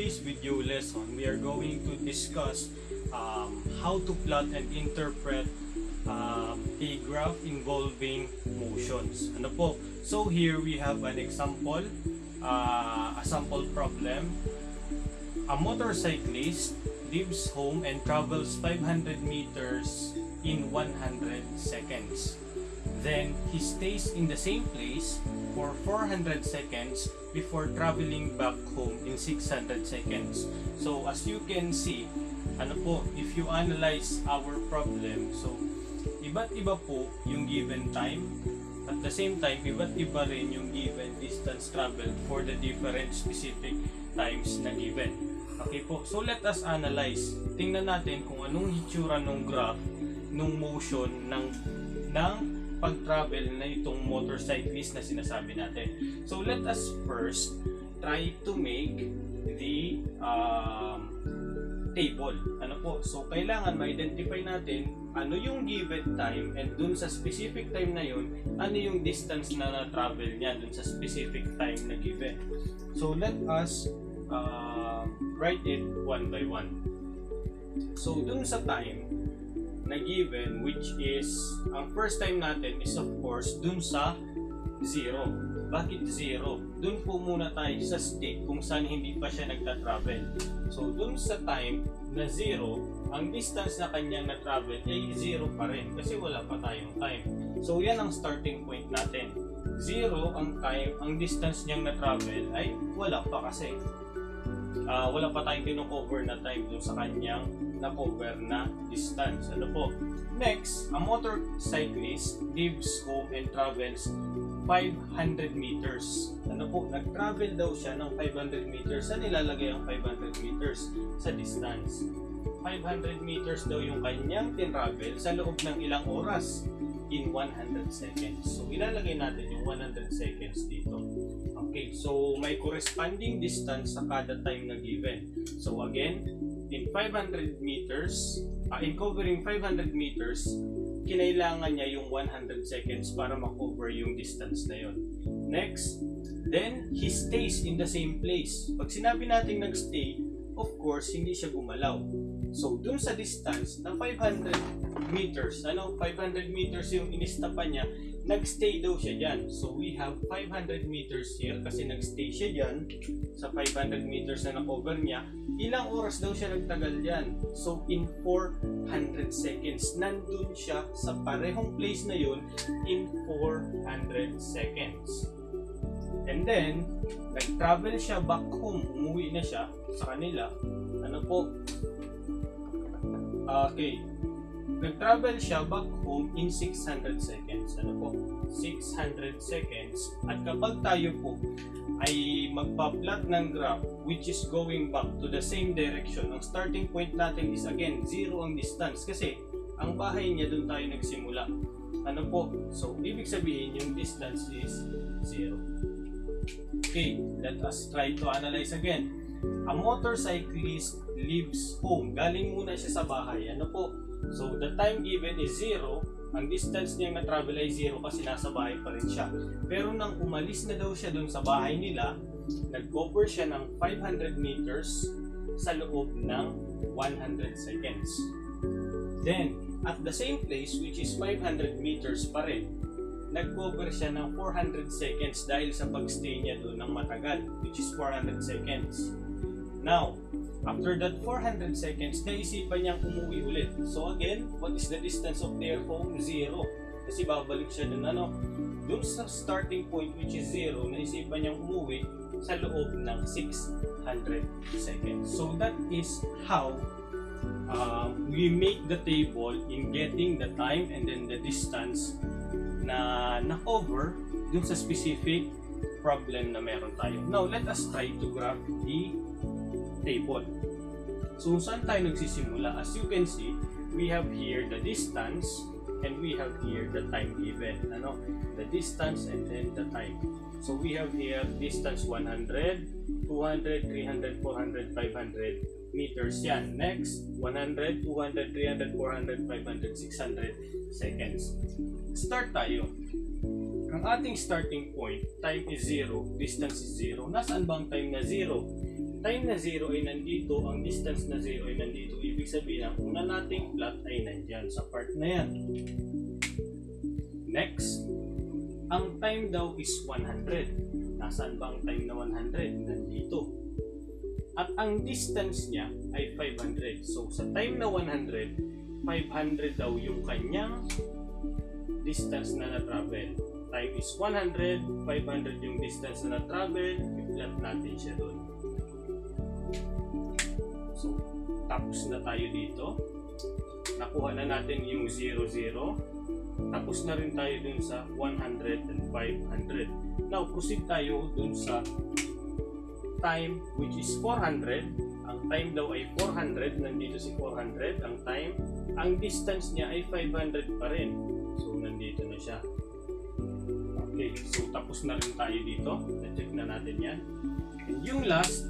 today's video lesson, we are going to discuss how to plot and interpret a graph involving motions. Ano po? So here we have an example, a sample problem. A motorcyclist leaves home and travels 500 meters in 100 seconds. Then he stays in the same place for 400 seconds before traveling back home in 600 seconds. So as you can see, ano po, if you analyze our problem, so iba't iba po yung given time. At the same time, iba't iba rin yung given distance traveled for the different specific times na given. Okay po, so let us analyze. Tingnan natin kung anong hitsura ng graph, nung motion ng pag-travel na itong motorcyclist na sinasabi natin. So let us first try to make the table. Ano po? So kailangan ma-identify natin ano yung given time, and dun sa specific time na yun, ano yung distance na na-travel niya dun sa specific time na given. So let us write it one by one. So dun sa time na given, which is ang first time natin is of course dun sa 0. Bakit 0? Dun po muna tayo sa state kung saan hindi pa siya nagta-travel. So dun sa time na 0, ang distance na kanyang na-travel ay 0 pa rin kasi wala pa tayong time. So yan ang starting point natin. 0 ang time, ang distance niyang na-travel ay wala pa kasi. Wala pa tayong kino-cover na time dun sa kanyang na-cover na distance. Ano po? Next, a motorcyclist leaves home and travels 500 meters. Ano po? Nag-travel daw siya ng 500 meters. Saan nilalagay ang 500 meters? Sa distance. 500 meters daw yung kanyang tinravel sa loob ng ilang oras? In 100 seconds. So, ilalagay natin yung 100 seconds dito. Okay, so may corresponding distance sa kada time na given. So again, in 500 meters, in covering 500 meters, kinailangan niya yung 100 seconds para makover yung distance na yun. Next, then he stays in the same place. Pag sinabi natin nag-stay, of course, hindi siya gumalaw. So dun sa distance na 500 meters, 500 meters yung inistapan niya, nagstay daw siya dyan. So we have 500 meters here kasi nagstay siya dyan sa 500 meters na na-cover niya. Ilang oras daw siya nagtagal dyan? So in 400 seconds, nandun siya sa parehong place na yun in 400 seconds. And then, nag-travel siya back home, umuwi na siya sa kanila. Ano po? Okay. Nag-travel siya back home in 600 seconds. Ano po? 600 seconds. At kapag tayo po ay magpa-plot ng graph which is going back to the same direction, ang starting point natin is again 0 ang distance kasi ang bahay niya doon tayo nagsimula. Ano po? So, ibig sabihin yung distance is 0. Okay, let us try to analyze again. A motorcyclist leaves home. Galing muna siya sa bahay. Ano po? So, the time given is 0. Ang distance niyang na-travel ay 0 kasi nasa bahay pa rin siya. Pero nang umalis na daw siya dun sa bahay nila, nag-cover siya ng 500 meters sa loob ng 100 seconds. Then, at the same place, which is 500 meters pa rin, nag-cover siya ng 400 seconds dahil sa pag-stay niya doon ng matagal, which is 400 seconds. Now, after that 400 seconds, naisipan niyang umuwi ulit. So again, what is the distance of their home? 0. Kasi babalik siya dun, dun sa starting point which is 0, naisipan niyang umuwi sa loob ng 600 seconds. So that is how we make the table in getting the time and then the distance na na-cover dun sa specific problem na meron tayo. Now, let us try to graph the table. So, saan tayo nagsisimula? As you can see, we have here the distance and we have here the time given. The distance and then the time. So, we have here distance 100, 200, 300, 400, 500 meters yan. Next, 100, 200, 300, 400, 500, 600 seconds. Start tayo. Ang ating starting point, time is 0, distance is 0. Nasaan ba ang time na 0? time na 0 ay nandito, ang distance na 0 ay nandito. Ibig sabihin, ang una nating plot ay nandyan sa part na yan. Next, ang time daw is 100. Nasaan ba ang time na 100? Nandito. At ang distance niya ay 500. So, sa time na 100, 500 daw yung kanyang distance na na-travel. Time is 100, 500 yung distance na na-travel, i-plot natin siya doon. So, tapos na tayo dito. Nakuha na natin yung 0, 0. Tapos na rin tayo dun sa 100 and 500. Now, proceed tayo dun sa time which is 400. Ang time daw ay 400. Nandito si 400 ang time. Ang distance niya ay 500 pa rin. So, nandito na siya. Okay, so tapos na rin tayo dito. Na-check na natin yan. And yung last,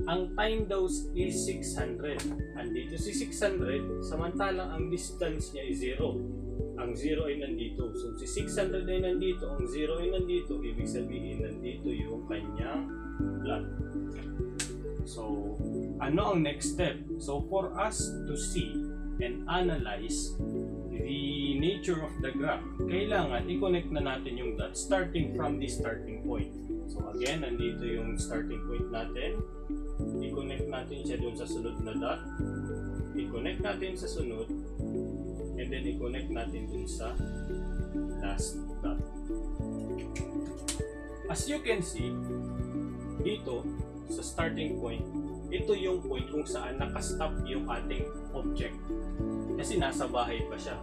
ang time daw is 600. Andito si 600, samantalang ang distance niya ay 0. Ang 0 ay nandito. So si 600 ay nandito, ang 0 ay nandito. Ibig sabihin, nandito yung kanyang plot. So, ano ang next step? So for us to see and analyze the nature of the graph, kailangan i-connect na natin yung dot starting from the starting point. So again, nandito yung starting point natin. I-connect natin siya dun sa sunod na dot. I-connect natin sa sunod. And then i-connect natin dun sa last dot. As you can see, dito sa starting point, ito yung point kung saan nakastop yung ating object. Kasi nasa bahay pa siya,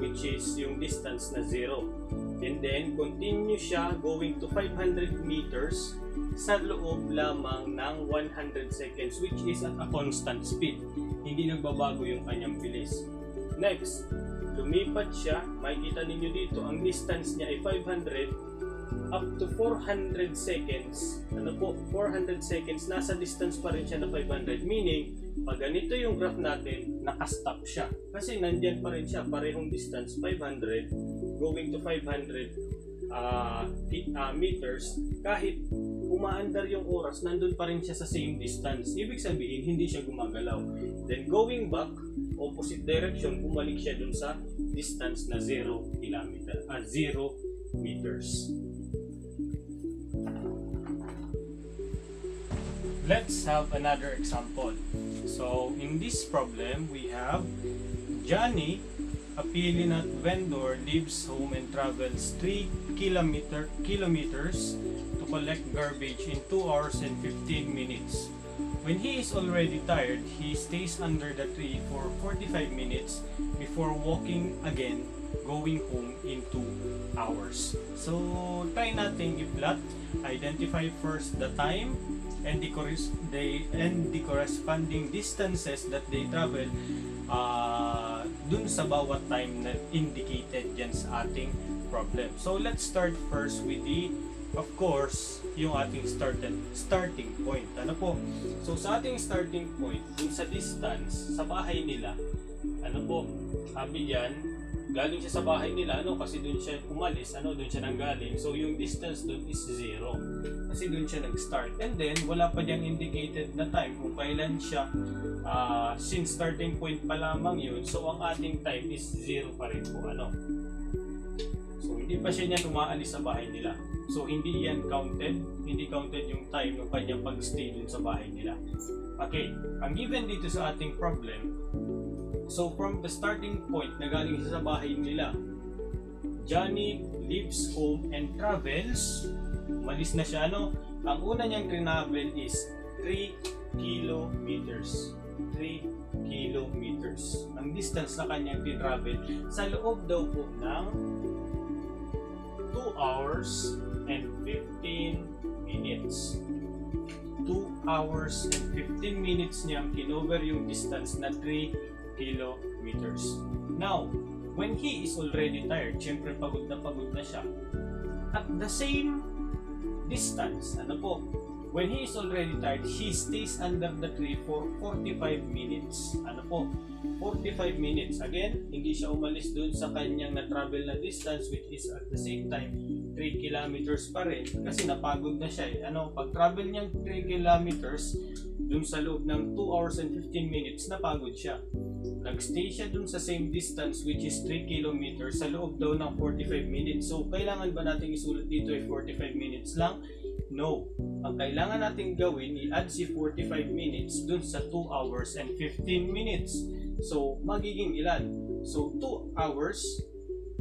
which is yung distance na 0. And then, continue siya going to 500 meters sa loob lamang ng 100 seconds, which is at a constant speed. Hindi nagbabago yung kanyang bilis. Next, lumipat siya. Makikita ninyo dito, ang distance niya ay 500 up to 400 seconds. Ano po? 400 seconds. Nasa distance pa rin siya na 500. Meaning, pag ganito yung graph natin, nakastop siya. Kasi nandyan pa rin siya. Parehong distance, 500 going to 500 meters. Kahit umaandar yung oras, nandun pa rin siya sa same distance. Ibig sabihin, hindi siya gumagalaw. Then going back, opposite direction, bumalik siya dun sa distance na 0 meters. Let's have another example. So, in this problem, we have Johnny, a peanut vendor, leaves home and travels 3 kilometers to collect garbage in 2 hours and 15 minutes. When he is already tired, he stays under the tree for 45 minutes before walking again, going home in 2 hours. So, try natin i-plot. Identify first the time and the corresponding distances that they travel dun sa bawat time na indicated dyan sa ating problem. So, let's start first with the, of course, yung ating starting point. Ano po? So, sa ating starting point, dun sa distance, sa bahay nila, ano po, sabi dyan, galing siya sa bahay nila, ano, kasi dun siya umalis, ano, dun siya nanggaling. So, yung distance dun is 0. Kasi dun siya nag-start. And then, wala pa diyang indicated na time kung kailan siya, since starting point pa lamang yun, so ang ating time is 0 pa rin po, ano. So, hindi pa siya niya umaalis sa bahay nila. So, hindi yan counted. Hindi counted yung time ng kanyang pag-stay dun sa bahay nila. Okay, ang given dito sa ating problem, so from the starting point na galing siya sa bahay nila, Johnny leaves home and travels. Umalis na siya, ano? Ang una niyang travel is 3 kilometers. 3 kilometers. Ang distance na kanyang travel sa loob daw po ng 2 hours and 15 minutes. 2 hours and 15 minutes niyang kinover yung distance na 3 kilometers. Now, when he is already tired, syempre pagod na siya. At the same distance, ano po, when he is already tired, he stays under the tree for 45 minutes. Ano po? 45 minutes. Again, hindi siya umalis dun sa kanyang na-travel na distance, which is at the same time 3 3 kilometers pa rin kasi napagod na siya eh. Pag travel niyang 3 kilometers, dun sa loob ng 2 hours and 15 minutes, napagod siya. Nagstay siya dun sa same distance which is 3 kilometers sa loob daw ng 45 minutes. So, kailangan ba natin isulat dito ay 45 minutes lang? No. Ang kailangan natin gawin, i-add si 45 minutes dun sa 2 hours and 15 minutes. So, magiging ilan? So, 2 hours,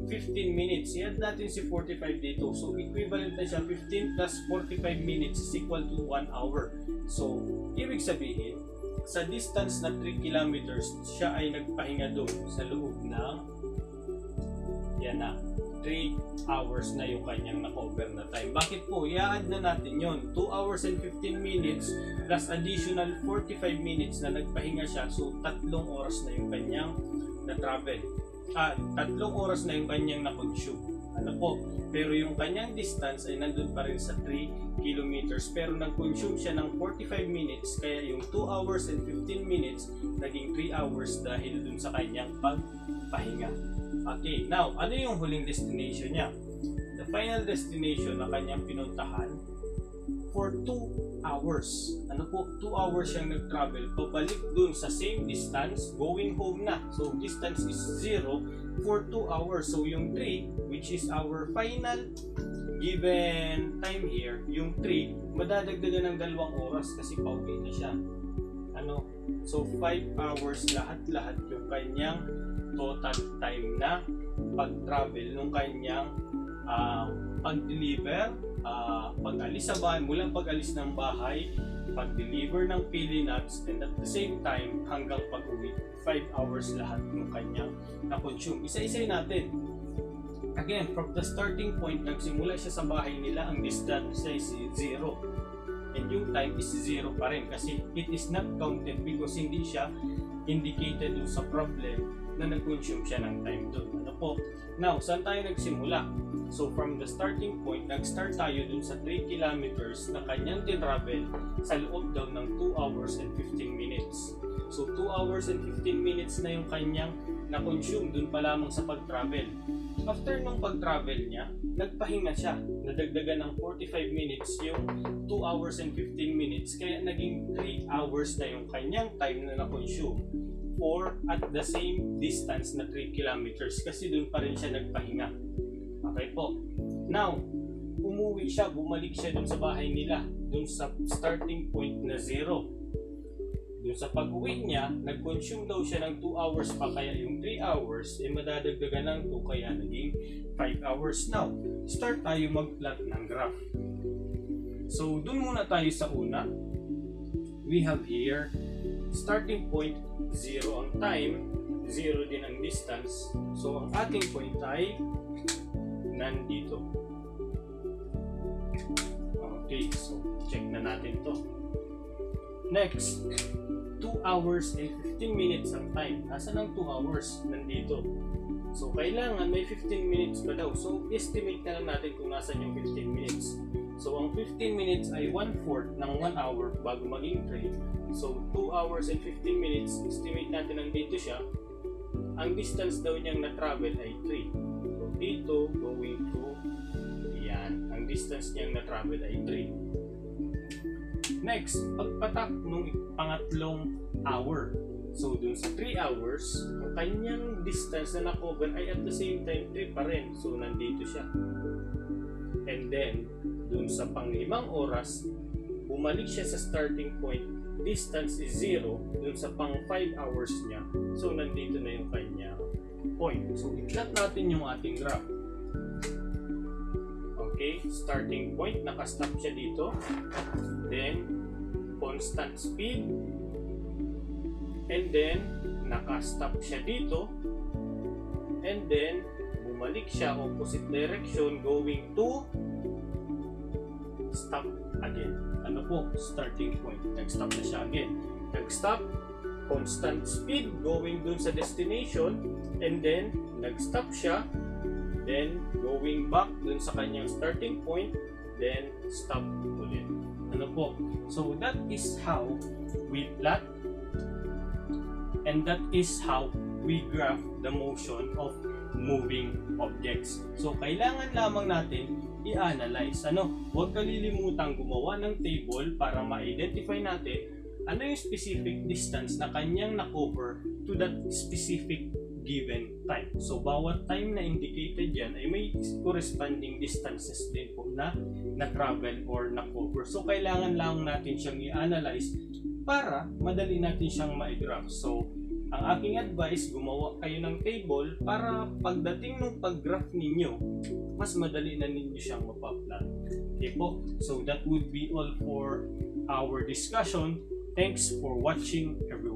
15 minutes. I-add natin si 45 dito. So, equivalent na siya 15 plus 45 minutes is equal to 1 hour. So, ibig sabihin, sa distance na 3 kilometers, siya ay nagpahinga doon sa loob ng 3 hours na yung kanyang na-cover na time. Bakit po? I-add na natin yon 2 hours and 15 minutes plus additional 45 minutes na nagpahinga siya. So, 3 oras na yung kanyang na-travel. 3 oras na yung kanyang na-consume. Pero yung kanyang distance ay nandun pa rin sa 3 kilometers. Pero nag-consume siya ng 45 minutes. Kaya yung 2 hours and 15 minutes naging 3 hours dahil dun sa kanyang pagpahinga. Okay, now, ano yung huling destination niya? The final destination na kanyang pinuntahan for 2 hours. 2 hours siyang nag-travel pabalik dun sa same distance, going home na. So, distance is 0 for 2 hours. So, yung 3, which is our final given time here, yung 3, madadagdagan ng 2 oras kasi pauwi na siya. So, 5 hours lahat-lahat yung kanyang total time na pag-travel nung kanyang pag-deliver, pag-alis sa bahay, mula pag-alis ng bahay, pag-deliver ng pili nuts, and at the same time hanggang pag-uwi. 5 hours lahat ng kanyang na-consume. Isa-isay natin. Again, from the starting point, nagsimula siya sa bahay nila, ang distance is 0. And yung time is 0 pa rin kasi it is not counted because hindi siya indicated dun sa problem na nag-consume siya ng time doon. Now, saan tayo nagsimula? So, from the starting point, nag-start tayo dun sa 3 kilometers na kanyang tinravel sa loob daw ng 2 hours and 15 minutes. So, 2 hours and 15 minutes na yung kanyang na-consume dun pa lamang sa pag-travel. After nung pag-travel niya, nagpahinga siya. Nadagdagan ng 45 minutes yung 2 hours and 15 minutes. Kaya naging 3 hours na yung kanyang time na na-consume or at the same distance na 3 kilometers kasi dun pa rin siya nagpahinga. Okay po. Now, umuwi siya, bumalik siya dun sa bahay nila, dun sa starting point na 0. Dun sa pag-uwi niya, nag-consume daw siya ng 2 hours pa, kaya yung 3 hours ay madadagdagan ng 2 kaya naging 5 hours. Now, start tayo mag-plot ng graph. So, dun muna tayo sa una. We have here starting point 0 ang time, 0 din ang distance. So, ang ating point ay nandito. Okay, so check na natin to. Next, 2 hours and 15 minutes ang time. Nasaan ang 2 hours? Nandito. So, kailangan may 15 minutes pa daw. So, estimate na lang natin kung nasaan yung 15 minutes. So, ang 15 minutes ay 1/4 ng 1 hour bago maging 3. So, 2 hours and 15 minutes, estimate natin nandito siya. Ang distance daw niyang na-travel ay 3. So, dito, going to, yan. Ang distance niyang na-travel ay 3. Next, pagpatak nung pangatlong hour. So, dun sa 3 hours, ang kanyang distance na na-cover ay at the same time 3 pa rin. So, nandito siya. And then, dun sa pang-5 oras, bumalik siya sa starting point. Distance is 0 dun sa pang 5 hours niya. So, nandito na yung kanya point. So, i-plot natin yung ating graph. Okay, starting point, nakastop siya dito. Then, constant speed. And then, nakastop siya dito. And then, bumalik siya opposite direction going to stop again. Ano po? Starting point. Nag-stop na siya again. Nag-stop, constant speed going dun sa destination, and then nag-stop siya, then going back dun sa kanyang starting point, then stop ulit. Ano po? So that is how we plot, and that is how we graph the motion of moving objects. So kailangan lamang natin i-analyze. Huwag kalilimutang gumawa ng table para ma-identify natin ano yung specific distance na kanyang na-cover to that specific given time. So, bawat time na indicated yan ay may corresponding distances din po na na-travel or na-cover. So, kailangan lang natin siyang i-analyze para madali natin siyang ma-graph. So, ang aking advice, gumawa kayo ng table para pagdating ng pag-graph ninyo, mas madali na ninyo siyang mapaplan. Okay po? So, that would be all for our discussion. Thanks for watching, everyone.